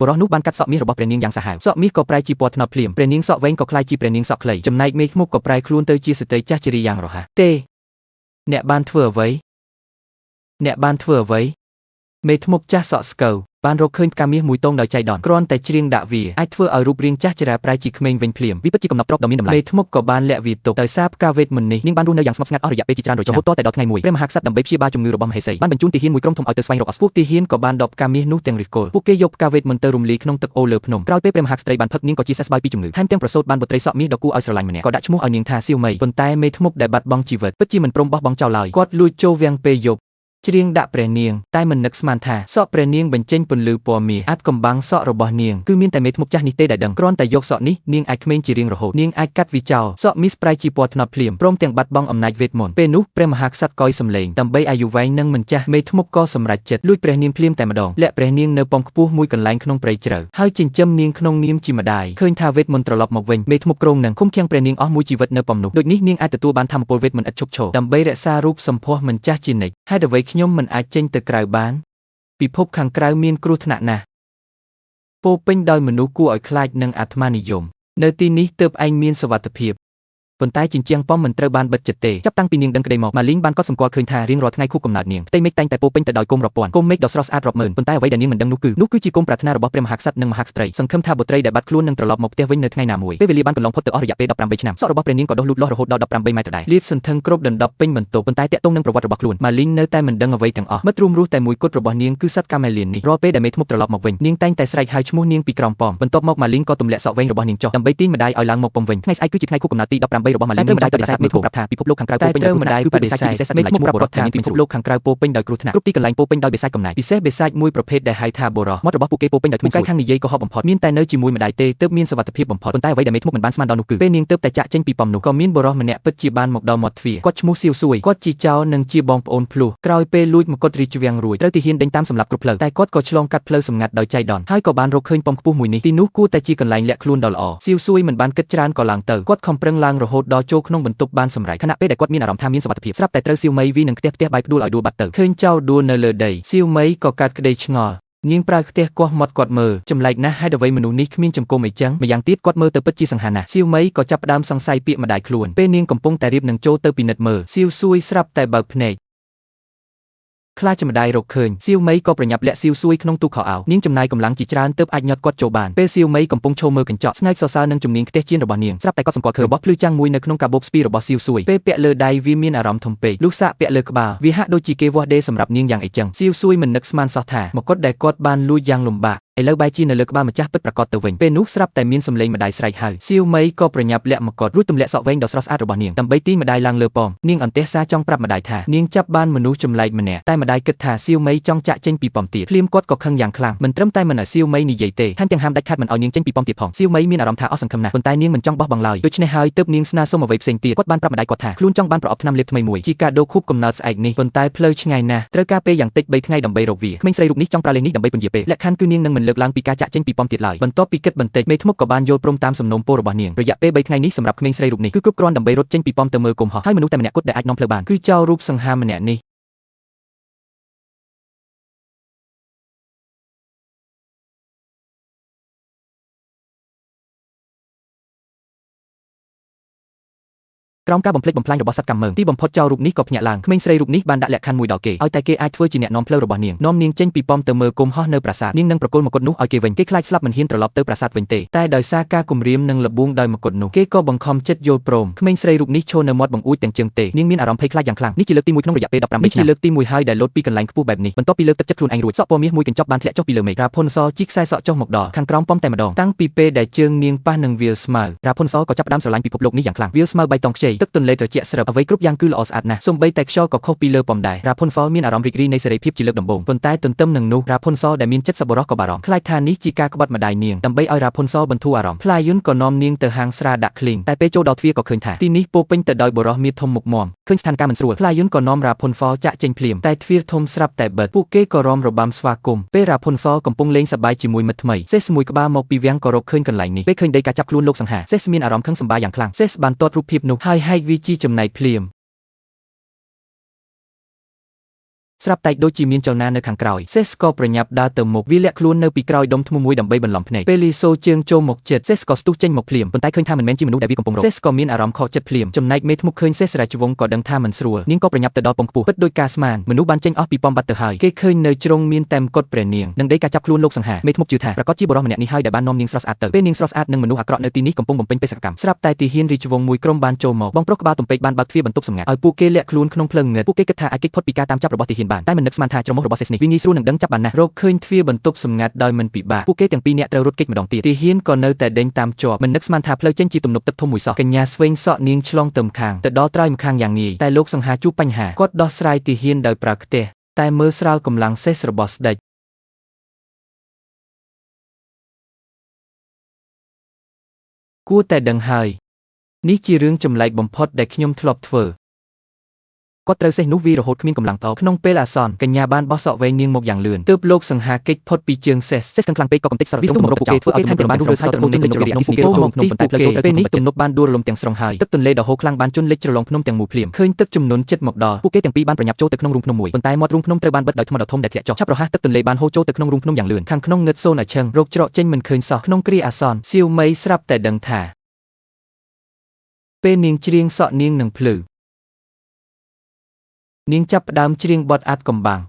បុរសនោះបានកាត់សក់មាសរបស់ព្រះនាងយ៉ាងសាហាវសក់មាសក៏ប្រែជាពណ៌ត្នោតភ្លាមព្រះនាងសក់វែងក៏ក្លាយជាព្រះនាងសក់ខ្លីចំណែកមេឃមុខក៏ប្រែខ្លួនទៅជាស្ត្រីចាស់ជារីយ៉ាងរហ័សទេអ្នកបានធ្វើអ្វីមេធ្មប់ចាស់សក់ស្កូវបានរកឃើញផ្កាមាសមួយតងដោយចៃដន្យគ្រាន់តែច្រៀងដាក់វាអាចធ្វើឲ្យរូបរាងចាស់ចរាប្រែជាក្មេងវិញភ្លាមវាពិតជាកំណត់ទ្រព្យដ៏មានតម្លៃមេធ្មប់ក៏បានលាក់វាទុកដោយសារផ្កាវេទមន្តនេះនាងបានរស់នៅយ៉ាងស្ងប់ស្ងាត់អស់រយៈពេលជាច្រើនរយៈរហូតតែដល់ថ្ងៃមួយព្រះមហាក្សត្រដើម្បីព្យាបាលជំងឺរបស់មហេសីបានបញ្ជូនទាហានមួយក្រុមធំឲ្យទៅស្វែងរកអស់ពួកទាហានក៏បានដកផ្កាមាសនោះទាំងរិះគល់ពួកគេយកផ្កាវេទមន្តទៅរំលាយក្នុងទឹកអូរលើភ្នំក្រោយពេលព្រះមហាក្សត្រីបានផឹកនាងក៏ជាសះស្បើយពីជំងឺថែមទាំងប្រសូតបានបុត្រីសក់មាសដ៏គួរឲ្យស្រឡាញ់ម្នាក់ក៏ដាក់ឈ្មោះឲ្យនាងថាសៀវមីប៉ុន្តែមេធ្មប់ដែលបាត់បង់ជីវិតពិតជាមិនព្រមបោះបង់ចោលឡើយគាត់លួចចូលវាំងពេលយប់ច្រៀងដាក់ព្រះនាងតែមិននឹកស្មានថាសក់ព្រះនាងបញ្ចេញពន្លឺពណ៌មាសអាចកំបាំងសក់របស់នាងគឺមានតែមេធ្មប់ចាស់នេះទេដែលដឹងគ្រាន់តែយកសក់នេះនាងអាចក្មេងជារៀងរហូតនាងអាចកាត់វាចោលសក់មាសប្រែជាពណ៌ត្នោតភ្លាមព្រមទាំងបាត់បង់អំណាចវេទមន្តពេលនោះព្រះមហាក្សត្រកយសំឡេងដើម្បីអាយុវែងនិងមិនចាស់មេធ្មប់ក៏សម្រេចចិត្តលួចព្រះនាងភ្លាមតែម្ដងលាក់ព្រះនាងនៅប៉មខ្ពស់មួយកន្លែងក្នុងព្រៃជ្រៅហើយចិញ្ចឹមនាងក្នុងនាមជាម្ដាយឃើញថាវេទមន្តត្រឡប់មកវិញមេធ្មប់ក្រុងនឹងឃុំឃាំងព្រះនាងអស់មួយជីវិតនៅប៉មនោះដូចនេះនាងអាចទទួលបានធម៌ពលវេទមន្តឥតឈប់ឈរដើម្បីរក្សារូបសម្ផស្សមិនចាស់ជានិច្ចហេតុអ្វីខ្ញុំមិនអាចចេញទៅក្រៅបានពិភពខាងក្រៅមានគ្រោះថ្នាក់ណាស់ពោពេញដោយមនុស្សគួរឲ្យខ្លាចនិងអាត្មានិយមនៅទីនេះទើបឯងមានសុវត្ថិភាពប៉ុន្តែជញ្ជាំងប៉មមិនត្រូវបានបិទជិតទេចាប់តាំងពីនាងដឹងក្តីមកម៉ាលីងបានកត់សម្គាល់ឃើញថារៀងរាល់ថ្ងៃខួបកំណើតនាងផ្ទៃមេឃតែងតែពោពេញទៅដោយគោមរាប់ពាន់គោមមេឃដ៏ស្រស់ស្អាតរាប់ម៉ឺនប៉ុន្តែអ្វីដែលនាងមិនដឹងនោះគឺជាគោមប្រាថ្នារបស់ព្រះមហាក្សត្រនិងមហាក្សត្រីសង្ឃឹមថាបុត្រីដែលបាត់ខ្លួននឹងត្រឡប់មកផ្ទះវិញនៅថ្ងៃណាមួយពេលវេលាបានកន្លងផុតទៅអស់រយៈពេល18ឆ្នាំសក់របស់ព្រះនាងក៏ដុះលូតលាស់រហូតដល់18ម៉ែត្រដែរលាតសន្ធឹងគ្រប់ដណ្ដប់ពេញបន្ទប់ប៉ុន្តែតាក់ទងនឹងប្រវត្តិរបស់ខ្លួនម៉ាលីងនៅតែមិនដឹងអ្វីទាំងអស់មិត្តរួមរស់តែមួយគត់របស់នាងគឺសត្វកាមេលៀននេះរាល់ពេលដែលមេធ្មប់ត្រឡប់មកវិញនាងតែងតែស្រែកហៅឈ្មោះនាងពីក្រោមប៉មបន្ទាប់មកម៉ាលីងក៏ទម្លាក់សក់វែងរបស់នាងចុះដើម្បីទាញម្ដាយឲ្យឡើងមកប៉មវិញថ្ងៃស្អែកគឺជាថ្ងៃខួបកំណើតទី18របស់ម៉ាលីងម្ដាយបដិសេធមេធ្មប់ប្រាប់ថាពិភពលោកខាងក្រៅពោពេញដោយគ្រោះថ្នាក់គឺបដិសេធជាពិសេសមេធ្មប់ប្រាប់ថាពិភពលោកខាងក្រៅពោពេញដោយគ្រោះថ្នាក់គ្រប់ទីកន្លែងពោពេញដោយបិសាចកំណាចពិសេសបិសាចមួយប្រភេទដែលហៅថាបរោះមាត់របស់ពួកគេពោពេញដោយធ្មកាយខាងនិយាយក៏ហប់បំផុតមានតែនៅជាមួយម្ដាយទេទើបមានសុវត្ថិភាពបំផុតប៉ុន្តែអ្វីដែលមេធ្មប់មិនបានស្មានដល់នោះគឺពេលនាងទើបតែចាក់ចេញពីប៉មនោះក៏មានបរោះម្នាក់ពិតជាបានមកដល់មាត់ទ្វារគាត់ឈ្មោះសៀវសួយគាត់ជាចៅនិងជាបងប្អូនភ្លោះក្រោយពេលលួចមកុដរាជវាំងរួចត្រូវទាហានដេញតាមសម្លាប់គ្រប់ផ្លូវតែគាត់ក៏ឆ្លងកាត់ផ្លូវសម្ងាត់ដោយចៃដន្យហើយក៏បានរកឃើញប៉មខ្ពស់មួយនេះទីនោះគួរតែជាកន្លែងលាក់ខ្លួនដ៏ល្អសៀវសួយមិនបានគិតច្រើនក៏ឡើងទៅគាត់ខំប្រឹងឡើងរហូតដល់ចូលក្នុងបន្ទប់បានសម្រេចខណៈពេលដែលគាត់មានអារម្មណ៍ថាមានសុវត្ថិភាពស្រាប់តែត្រូវសៀវមីវីនឹងផ្ទះបាយផ្ដួលឲ្យដួលបាត់ទៅឃើញចៅដួលនៅលើដីសៀវមីក៏កាត់ក្តីឆ្ងល់នាងប្រើខ្ទះគាស់មាត់គាត់មើលចម្លែកណាស់ហេតុអ្វីមនុស្សនេះគ្មានចំគុំអីចឹងម្យ៉ាងទៀតគាត់មើលទៅពិតជាសង្ហាណាស់សៀវមីក៏ចាប់ផ្ដើមសង្ស័យពាក្យម្ដាយខ្លួនពេលនាងកំពុងតែរៀបនឹងចូលទៅពិនិត្យមើលសៀវសួយស្រាប់តែបើកភ្នែកខ្លាចចម្ដាយរកឃើញសៀវមីក៏ប្រញាប់លាក់សៀវសួយក្នុងទូខោអាវនាងចំណាយកម្លាំងជាច្រើនទើបអាចញាត់គាត់ចូលបានពេលសៀវមីកំពុងឈរមើលកញ្ចក់ស្ងើចសរសើរនឹងជំនាញខ្ទះចៀនរបស់នាងស្រាប់តែគាត់សម្គាល់ឃើញរបស់ភ្លឺចាំងមួយនៅក្នុងកាបូបស្ពីរបស់សៀវសួយពេលពាក់លើដៃវាមានអារម្មណ៍ធំពេកលុះសាកពាក់លើក្បាលវាហាក់ដូចជាគេវាស់ដេរសម្រាប់នាងយ៉ាងអីចឹងសៀវសួយមិននឹកស្មានសោះថាមកុដដែលគាត់បានលួចយ៉ាងលំបាកឥឡូវបែរជានៅលើក្បាលម្ចាស់ពិតប្រាកដទៅវិញពេលនោះស្រាប់តែមានសំឡេងម្ដាយស្រែកហៅសៀវមីក៏ប្រញាប់លាក់មកុដរួចទម្លាក់សក់វែងដ៏ស្រស់ស្អាតរបស់នាងដើម្បីទាញម្ដាយឡើងលើប៉មនាងអន្ទះសារចង់ប្រាប់ម្ដាយថានាងចាប់បានមនុស្សចម្លែកម្នាក់តែម្ដាយគិតថាសៀវមីចង់ចាក់ចេញពីប៉មទៀតភ្លាមគាត់ក៏ខឹងយ៉ាងខ្លាំងមិនត្រឹមតែមិនឲ្យសៀវមីនិយាយទេថែមទាំងហាមដាច់ខាត់មិនឲ្យនាងចេញពីប៉មទៀតផងសៀវមីមានអារម្មណ៍ថាអស់សង្ឃឹមណាស់ប៉ុន្តែនាងមិនចង់បោះបង់ឡើយដូច្នេះហើយទើបនាងស្នើសុំអ្វីផ្សេងទៀតគាត់បានប្រាប់ម្ដាយគាត់ថាខ្លួនចង់បានប្រអប់ថ្នាំលេបថ្មីមួយជាកាដូខួបកំណើតស្អែកនេះប៉ុន្តែផ្លូវឆ្ងាយណាស់ត្រូវការពេលយ៉ាងតិច3ថ្ងៃដើម្បីរកវាក្មេងស្រីរូបនេះចង់ប្រើលេងនេះដើម្បីពន្យាពេលលក្ខខណ្ឌគឺនាងនឹងមិនលើកឡើងពីការចាក់ចេញពីប៉មទៀតឡើយបន្ទាប់ពីគិតបន្តិចមេធ្មប់ក៏បានយល់ព្រមតាមសំណូមពររបស់នាងរយៈពេល3ថ្ងៃនេះសម្រាប់ក្មេងស្រីរូបនេះគឺគ្រប់គ្រាន់ដើម្បីរត់ចេញពីប៉មទៅមើលគំហោះហើយមនុស្សតែម្នាក់គត់ដែលអាចនាំផ្លូវបានគឺចៅរូបសង្ហាម្នាក់នេះក្រោមការបំផ្លិចបំផ្លាញរបស់សត្វកម្មមើងទីបំផុតចៅរូបនេះក៏ភ្ញាក់ឡើងក្មេងស្រីរូបនេះបានដាក់លក្ខខណ្ឌមួយដល់គេឲ្យតែគេអាចធ្វើជាអ្នកនាំផ្លូវរបស់នាងនាំនាងចេញពីប៉មទៅមើលគំហោះនៅប្រាសាទនាងនឹងប្រគល់មកុដនោះឲ្យគេវិញគេខ្លាចស្លាប់មិនហ៊ានត្រឡប់ទៅប្រាសាទវិញទេតែដោយសារការគំរាមនិងលបួងដោយមកុដនោះគេក៏បង្ខំចិត្តយល់ព្រមក្មេងស្រីរូបនេះឈរនៅមាត់បង្អួចទាំងជើងទេនាងមានអារម្មណ៍ភ័យខ្លាចយ៉ាងខ្លាំងនេះជាលើកទី1ក្នុងរយៈពេល18ឆ្នាំជាលើកទី1ហើយដែលលោតពីកន្លែងខ្ពស់បែបនេះបន្ទាប់ពីលើកទឹកចិត្តខ្លួនឯងរួចសក់ពណ៌មាសមួយកញ្ចប់បានធ្លាក់ចុះពីលើមេឃរ៉ាផុនសជីខ្សែសក់ចុះមកដល់ខាងក្រោមប៉មតែម្ដងតាំងពីពេលដែលជើងនាងប៉ះនឹងវាលស្មៅរ៉ាផុនសក៏ចាប់ផ្ដើមស្រឡាញ់ពិភពលោកនេះយ៉ាងខ្លាំងវាលស្មៅបៃតងខ្ចីទឹកទន្លេត្រជាក់ស្រឹបអ្វីគ្រប់យ៉ាងគឺល្អស្អាតណាស់សូម្បីតែខ្យល់ក៏ខុសពីលើប៉មដែររ៉ាផុនហ្វលមានអារម្មណ៍រីករាយនៃសេរីភាពជាលើកដំបូងប៉ុន្តែទន្ទឹមនឹងនោះរ៉ាផុនសដែលមានចិត្តសប្បុរសក៏បារម្ភខ្លាចថានេះជាការក្បត់ម្ដាយនាងដើម្បីឲ្យរ៉ាផុនសបន្ធូរអារម្មណ៍ផ្លាយុនក៏នាំនាងទៅហាងស្រាដាក់ឃ្លីងតែពេលចូលដល់ទ្វារក៏ឃើញថាទីនេះពោពេញទៅដោយបរិះមាសធំមុខមាំឃើញស្ថានភាពមិនស្រួលផ្លាយុនក៏នាំរ៉ាផុនហ្វលចាក់ចេញភ្លាមតែទ្វារធំស្រាប់តែបិទពួកគេក៏រំរបាំស្វាគមន៍ពេលរ៉ាផុនហ្វលកំពុងលេងសប្បាយជាមួយមិត្តថ្មីសេសមួយក្បាលមកពីវាំងក៏រកឃើញកន្លែងនេះពេលឃើញដីកាចាប់ខ្លួនលោកសង្ហាសេសមានអារម្មណ៍ខឹងសម្បារយ៉ាងខ្លាំងសេសបានទាត់រូបភាពនោះហើយហែកវាជាចំណែកភ្លាម ស្រាប់តែដូចជាមានចលនានៅខាងក្រោយសេសក៏ប្រញាប់ដើរទៅមុខវាលាក់ខ្លួននៅពីក្រោយដុំធ្មមួយដើម្បីបន្លំភ្នែកពេលលីសូជើងចូលមកជិតសេសក៏ស្ទុះចេញមកភ្លាមប៉ុន្តែឃើញថាមិនមែនជាមនុស្សដែលវាកំពុងរកសេសក៏មានអារម្មណ៍ខកចិត្តភ្លាមចំណែកមេធ្មប់ឃើញសេសរាជវង្សក៏ដឹងថាមិនស្រួលនាងក៏ប្រញាប់ទៅដល់ពងខ្ពស់ពិតដោយការស្មានមនុស្សបានចេញអស់ពីប៉មបាត់ទៅហើយគេឃើញនៅជ្រុងមានតែមកុដព្រះនាងនិងដីការចាប់ខ្លួនលោកសង្ហាមេធ្មប់ជឿថាប្រកាសជាបុរសម្នាក់នេះហើយដែលបាននាំនាងស្រស់ស្អាតទៅពេលនាងស្រស់ស្អាតនិងមនុស្សអាក្រក់នៅទីនេះកំពុងបំពេញបេសកកម្មស្រាប់តែទាហានរាជវង្សមួយក្រុមបានចូលមកបងប្រុសក្បាលទំពេកបានបើកទ្វារបន្ទប់សម្ងាត់ឲ្យពួកគេលាក់ខ្លួនក្នុងភ្លើងងឹតពួកគេគិតថាអាចគេចផុតពីការតាមចាប់របស់ទាហានបានតែមិននឹកស្មានថាច្រមុះរបស់សេសនេះវាងាយស្រួលនឹងដឹងចាប់បានណាស់រកឃើញទ្វារបន្ទប់សម្ងាត់ដោយមិនពិបាកពួកគេទាំងពីរនាក់ត្រូវរត់គេចម្ដងទៀតទាហានក៏នៅតែដេញតាមជាប់មិននឹកស្មានថាផ្លូវចេញជាទំនប់ទឹកធំមួយសោះកញ្ញាស្វែងសក់នាងឆ្លងទៅម្ខាងទៅដល់ត្រើយម្ខាងយ៉ាងងាយតែលោកសង្ហាជួបបញ្ហាគាត់ដោះស្រាយទាហានដោយប្រើខ្ទះតែមើលស្រាលកម្លាំងសេសរបស់ស្ដេចគួរតែដឹងហើយនេះជារឿងចម្លែកបំផុតដែលខ្ញុំធ្លាប់ធ្វើគាត់ត្រូវសេះនោះវារហូតគ្មានកម្លាំងតបក្នុងពេលអាសន្នកញ្ញាបានបោះសក់វែងនាងមកយ៉ាងលឿនទើបលោកសង្ហាគេចផុតពីជើងសេសទាំងខ្លាំងពេកក៏កំទេចសរវិសទំនប់ពួកគេធ្វើឲ្យទំនប់បានដួលរលំហើយទំនប់នឹងជ្រលងភ្នំពួកគេមកទីពួកគេពេលនេះទំនប់បានដួលរលំទាំងស្រុងហើយទឹកទន្លេដ៏ហូរខ្លាំងបានជន់លិចជ្រលងភ្នំទាំងមូលភ្លាមឃើញទឹកជំនន់ជិតមកដល់ពួកគេទាំងពីរបានប្រញាប់ចូលទៅក្នុងរូងភ្នំមួយប៉ុន្តែមាត់រូងភ្នំត្រូវបានបិទដោយថ្មដ៏ធំដែលធ្លាក់ចុះឆាប់រហ័សទឹកទន្លេបានហូរចូលទៅក្នុងរូងភ្នំយ៉ាងលឿនខាងក្នុងងឹតសូនអាឈឹងរោគច្រកចេញមិនឃើញសោះក្នុងគ្រាអាសន្នសៀវមីស្រាប់តែដឹងថាពេលនាងច្រៀងសក់នាងនឹងភ្លឺនាងចាប់ផ្ដើមច្រៀងបទអាតកំបាំង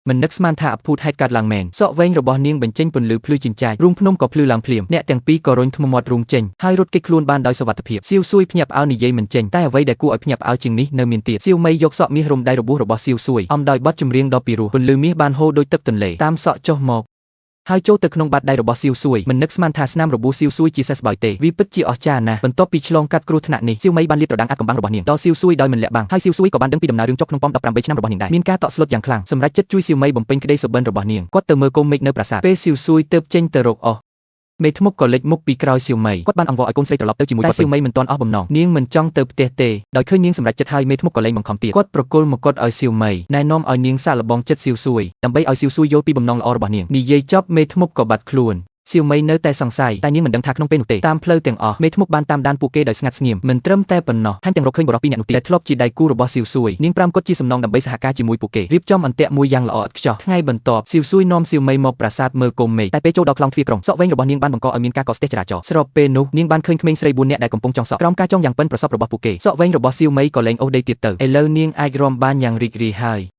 មិននឹកស្មានថាអភូតហេតុកើតឡើងមែនសក់វែងរបស់នាងបញ្ចេញពន្លឺភ្លឺចិញ្ចាចរូងភ្នំក៏ភ្លឺឡើងភ្លាមអ្នកទាំងពីរក៏រុញធ្មមាត់រូងចេញហើយរត់គេចខ្លួនបានដោយសុវត្ថិភាពសៀវសួយភ្ញាក់ផ្អើលនិយាយមិនចេញតែអ្វីដែលគួរឲ្យភ្ញាក់ផ្អើលជាងនេះនៅមានទៀតសៀវមីយកសក់មាសរុំដៃរបួសរបស់សៀវសួយអំដោយបទចម្រៀងដ៏ពីរោះពន្លឺមាសបានហូរដូចទឹកទន្លេតាមសក់ចុះមកហើយចូលទៅក្នុងបាតដៃរបស់សៀវសួយមិននឹកស្មានថាស្នាមរបួសសៀវសួយជាសេះស្បើយទេវាពិតជាអស្ចារ្យណាស់បន្ទាប់ពីឆ្លងកាត់គ្រោះថ្នាក់នេះសៀវមីបានលាតត្រដាងអាត់កំបាំងរបស់នាងដល់សៀវសួយដោយមិនលាក់បាំងហើយសៀវសួយក៏បានដឹងពីដំណើររឿងចុកក្នុងប៉ម18ឆ្នាំរបស់នាងដែរមានការតក់ស្លុតយ៉ាងខ្លាំងសម្រាប់ចិត្តជួយសៀវមីបំពេញក្តីសុបិនរបស់នាងគាត់ទៅមើលកុំមេឃនៅប្រាសាទពេលសៀវសួយទៅចេញទៅរកអស់មេធ្មប់ក៏លេចមុខពីក្រោយសៀវមីគាត់បានអង្វរឲ្យកូនស្រីត្រឡប់ទៅជាមួយគាត់តែសៀវមីមិនទាន់អស់បំណងនាងមិនចង់ទៅផ្ទះទេដោយឃើញនាងសម្រេចចិត្តហើយមេធ្មប់ក៏លែងបង្ខំទៀតគាត់ប្រគល់មកគាត់ឲ្យសៀវមីណែនាំឲ្យនាងសាកល្បងចិត្តសៀវសួយដើម្បីឲ្យសៀវសួយយល់ពីបំណងល្អរបស់នាងនិយាយចប់មេធ្មប់ក៏បាត់ខ្លួនសៀវមីនៅតែសង្ស័យតែនាងមិនដឹងថាក្នុងពេលនោះទេតាមផ្លូវទាំងអស់មេធ្មប់បានតាមដានពួកគេដោយស្ងាត់ស្ងៀមមិនត្រឹមតែប៉ុណ្ណោះថែមទាំងរកឃើញបុរសពីរនាក់នោះទៀតដែលធ្លាប់ជាដៃគូរបស់សៀវសួយនាងប្រាំគាត់ជាសំណងដើម្បីសហការជាមួយពួកគេរៀបចំអន្ទាក់មួយយ៉ាងល្អឥតខ្ចោះថ្ងៃបន្ទាប់សៀវសួយនាំសៀវមីមកប្រាសាទមើលកុំមេឃតែពេលចូលដល់ខ្លងទ្វារក្រុងសក់វែងរបស់នាងបានបង្កឲ្យមានការកកស្ទះចរាចរណ៍ស្របពេលនោះនាងបានឃើញក្មេងស្រី4នាក់ដែលកំពុងចង់សក់ក្រោមការចង់យ៉ាងប៉ិនប្រសប់របស់ពួកគេសក់វែងរបស់សៀវមីក៏លែងអូសដីទៀតទៅឥឡូវនាងអាចរាំបានយ៉ាងរីករាយហើ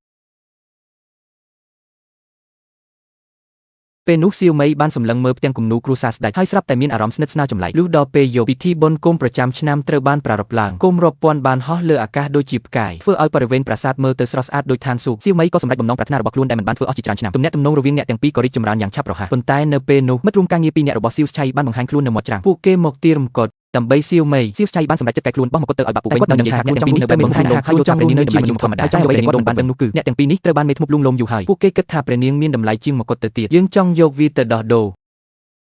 យពេលនោះសៀវមីបានសម្លឹងមើលផ្ទាំងគំនូរគ្រួសារស្ដេចហើយស្រាប់តែមានអារម្មណ៍ស្និទ្ធស្នាលចម្លែកលុះដល់ពេលយប់ពិធីបុណ្យគោមប្រចាំឆ្នាំត្រូវបានប្រារព្ធឡើងគោមរាប់ពាន់បានហោះលើអាកាសដូចជាផ្កាយធ្វើឲ្យបរិវេណប្រាសាទមើលទៅស្រស់ស្អាតដូចឋានសួគ៌សៀវមីក៏សម្រេចបំណងប្រាថ្នារបស់ខ្លួនដែលមិនបានធ្វើអស់ជាច្រើនឆ្នាំទំនាក់ទំនងរវាងអ្នកទាំងពីរក៏រីកចម្រើនយ៉ាងឆាប់រហ័សប៉ុន្តែនៅពេលនោះមិត្តរួមការងារពីរនាក់របស់សៀវស្ឆៃបានបង្ហាញខ្លួននៅមាត់ច្រាំងពួកគេមកទារមកុដដើម្បីសៀវមីសៀវស្ឆៃបានសម្រេចចិត្តកែខ្លួនបោះមកុដទៅឲ្យបាក់ពួកវិញគាត់និយាយថាអ្នកទាំងពីរនេះនៅបង្ហាញថាហើយយកចាំព្រះនាងនៅជាមនុស្សធម្មតាហើយអ្វីដែលនាងបានដឹងនោះគឺអ្នកទាំងពីរនេះត្រូវបានមេធ្មប់លួងលោមយូរហើយពួកគេគិតថាព្រះនាងមានតម្លៃជាងមកុដទៅទៀតយើងចង់យកវាទៅដោះដូរ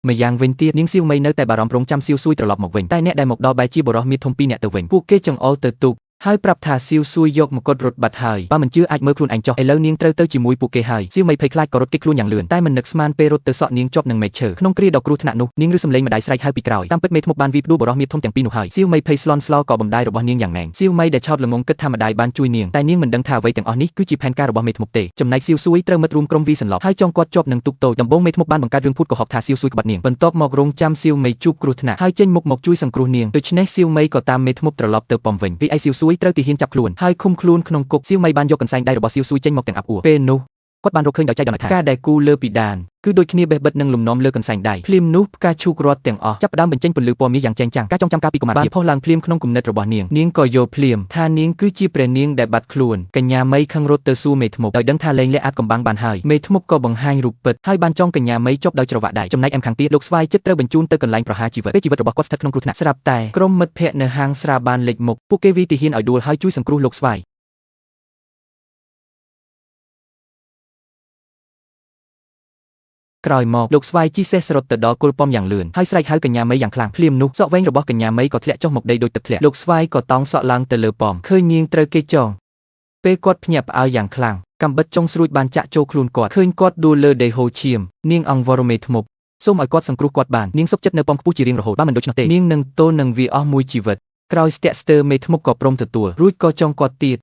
ម្យ៉ាងវិញទៀតនាងសៀវមីនៅតែបារម្ភរងចាំសៀវសួយត្រឡប់មកវិញតែអ្នកដែលមកដល់បែរជាបុរសមាសធំពីរនាក់ទៅវិញពួកគេចង្អុលទៅទូកហើយប្រាប់ថាសៀវសួយយកមកុដរត់បាត់ហើយបើមិនជឿអាចមើលខ្លួនឯងចុះឥឡូវនាងត្រូវទៅជាមួយពួកគេហើយសៀវមីភ័យខ្លាចក៏រត់គេចខ្លួនយ៉ាងលឿនតែមិននឹកស្មានពេលរត់ទៅសក់នាងជាប់នឹងមែកឈើក្នុងគ្រាដ៏គ្រោះថ្នាក់នោះនាងឮសំឡេងម្ដាយស្រែកហៅពីក្រោយតាមពិតមេធ្មប់បានវាយផ្ដួលបុរសមាសធំទាំងពីរនោះហើយសៀវមីភ័យស្លន់ស្លោក៏បំដាយរបស់នាងយ៉ាងណែនសៀវមីដែលឆោតល្ងងគិតថាម្ដាយបានជួយនាងតែនាងមិនដឹងថាអ្វីទាំងអស់នេះគឺជាផែនការរបស់មេធ្មប់ទេចំណែកសៀវសួយត្រូវមិត្តរួមក្រុមវាយសន្លប់ហើយចងគាត់ជាប់នឹងទូកតូចដំបូងមេធ្មប់បានបង្កើតរឿងភូតកុហកថាសៀវសួយក្បត់នាងបន្ទាប់មករងចាំសៀវមីជួបគ្រោះថ្នាក់ហើយចេញមុខមកជួយសង្គ្រោះនាងដូច្នេះសៀវមីក៏តាមមេធ្មប់ត្រឡប់ទៅប៉មវិញរីឯសៀវសួយត្រូវទាហានចាប់ខ្លួនហើយឃុំខ្លួនក្នុងគុកសៀវមីបានយកកន្សែងដៃរបស់សៀវសួយចេញមកទាំងអាប់អួរពេលនោះគាត់បានរកឃើញដោយចៃដន្យថាការដែលគូលើពីដានគឺដូចគ្នាបេះបិទនឹងលំនាំលើកន្សែងដៃភ្លាមនោះផ្កាឈូករត់ទាំងអស់ចាប់ផ្ដើមបញ្ចេញពន្លឺពណ៌មាសយ៉ាងចែងចាំងការចងចាំការពីកុមារបានផុសឡើងភ្លាមក្នុងគំនិតរបស់នាងនាងក៏យល់ភ្លាមថានាងគឺជាព្រះនាងដែលបាត់ខ្លួនកញ្ញាមីខឹងរត់ទៅសួរមេធ្មប់ដោយដឹងថាលែងលាក់អាតកំបាំងបានហើយមេធ្មប់ក៏បង្ហាញរូបពិតហើយបានចងកញ្ញាមីជាប់ដោយច្រវាក់ដៃចំណែកអែមខាងទៀតលោកស្វាយចិត្តត្រូវបញ្ជូនទៅកន្លែងប្រហារជីវិតពេលជីវិតរបស់គាត់ស្ថិតក្នុងគ្រោះថ្នាក់ស្រាប់តែក្រុមមិត្តភ័ក្តិនៅហាងស្រាបានលេចមុខពួកគេវាយទាហានឲ្យដួលហើយជួយសង្គ្រោះលោកស្វាយក្រោយមកលោកស្វាយជិះសេះស្រុតទៅដល់គល់ប៉មយ៉ាងលឿនហើយស្រែកហៅកញ្ញាមីយ៉ាងខ្លាំងភ្លាមនោះសក់វែងរបស់កញ្ញាមីក៏ធ្លាក់ចុះមកដីដូចទឹកធ្លាក់លោកស្វាយក៏តោងសក់ឡើងទៅលើប៉មឃើញនាងត្រូវគេចងពេលគាត់ភ្ញាក់ផ្អើលយ៉ាងខ្លាំងកាំបិតចុងស្រួចបានចាក់ចូលខ្លួនគាត់ឃើញគាត់ដួលលើដីហូរឈាមនាងអង្វរមេធ្មប់សូមឲ្យគាត់សង្គ្រោះគាត់បាននាងសុខចិត្តនៅប៉មខ្ពស់ជារៀងរហូតបើមិនដូច្នោះទេនាងនឹងទល់នឹងវាអស់មួយជីវិតក្រោយស្ទាក់ស្ទើរមេធ្មប់ក៏ព្រមទទួលរួចក៏ចងគាត់ទៀត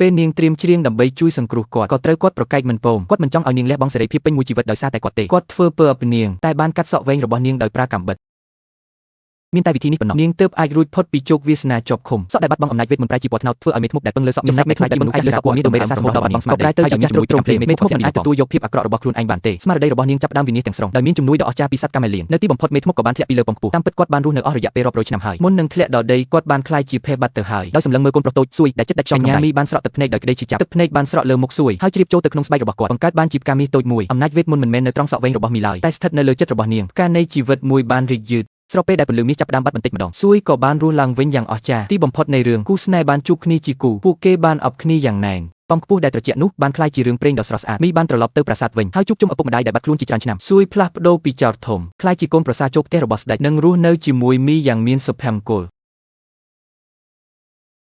ពេលនាងត្រៀមច្រៀងដើម្បីជួយសង្គ្រោះគាត់ក៏ត្រូវគាត់ប្រកែកមិនពងគាត់មិនចង់ឲ្យនាងលះបង់សេរីភាពពេញមួយជីវិតដោយសារតែគាត់ទេគាត់ធ្វើពើអំពីនាងតែបានកាត់សក់វែងរបស់នាងដោយប្រើកាំបិតមានតែវិធីនេះប៉ុណ្ណោះនាងទើបអាចរួចផុតពីជោគវាសនាជាប់ឃុំសក់ដែលបាត់បង់អំណាចវេទមន្ត្រៃជាពណ៌ត្នោតធ្វើឲ្យមេធ្មប់ដែលពឹងលើសក់ចំណែកមេខ្លាចជាមនុស្សអាចលើសក់ពណ៌នេះដើម្បីរក្សាស្មារតីបាត់បង់ស្មារតីទៅជាចាស់ទ្រង់ទ្រង់ភ្លាមមេធ្មប់មិនអាចទទួលយកភាពអាក្រក់របស់ខ្លួនឯងបានទេស្មារតីរបស់នាងចាប់ផ្ដើមវិនិច្ឆ័យទាំងស្រុងដោយមានជំនួយដ៏អស្ចារ្យពីសត្វកាមេលៀននៅទីបំផុតមេធ្មប់ក៏បានធ្លាក់ពីលើពងខ្ពស់តាមពិតគាត់បានរស់នៅអស់រយៈពេលរាប់រយឆ្នាំហើយមុននឹងធ្លាក់ដល់ដីគាត់បានក្លាយជាភេទបាត់ទៅហើយដោយសម្លឹងមើលកូនប្រុសតូចសួយដែលចិត្តដាច់ខ្យល់ក្នុងដៃមីបានស្រក់ទឹកភ្នែកដោយក្តីឈឺចាប់ទឹកភ្នែកបានស្រក់លើមុខសួយហើយជ្រាបចូលទៅក្នុងស្បែករបស់គាត់បង្កើតបានជាផ្កាមាសតូចមួយអំណាចវេទមន្តមិនមែននៅត្រង់សក់វែងរបស់មីឡើយតែស្ថិតនៅលើចិត្តរបស់នាងផ្កានៃជីវិតមួយបានរីកយឺតស្របពេលដែលពន្លឺមាសចាប់ផ្ដើមបាត់បន្តិចម្ដងសួយក៏បានរស់ឡើងវិញយ៉ាងអស្ចារ្យទីបំផុតនៃរឿងគូស្នេហ៍បានជួបគ្នាជាគូពួកគេបានអបគ្នាយ៉ាងណែនប៉មខ្ពស់ដែលត្រជាក់នោះបានក្លាយជារឿងព្រេងដ៏ស្រស់ស្អាតមីបានត្រឡប់ទៅប្រាសាទវិញហើយជួបជុំឪពុកម្ដាយដែលបាត់ខ្លួនជាច្រើនឆ្នាំសួយផ្លាស់ប្ដូរពីចោរធំក្លាយជាកូនប្រសារចូលផ្ទះរបស់ស្ដេចនិងរស់នៅជាមួយមីយ៉ាងមានសុភមង្គល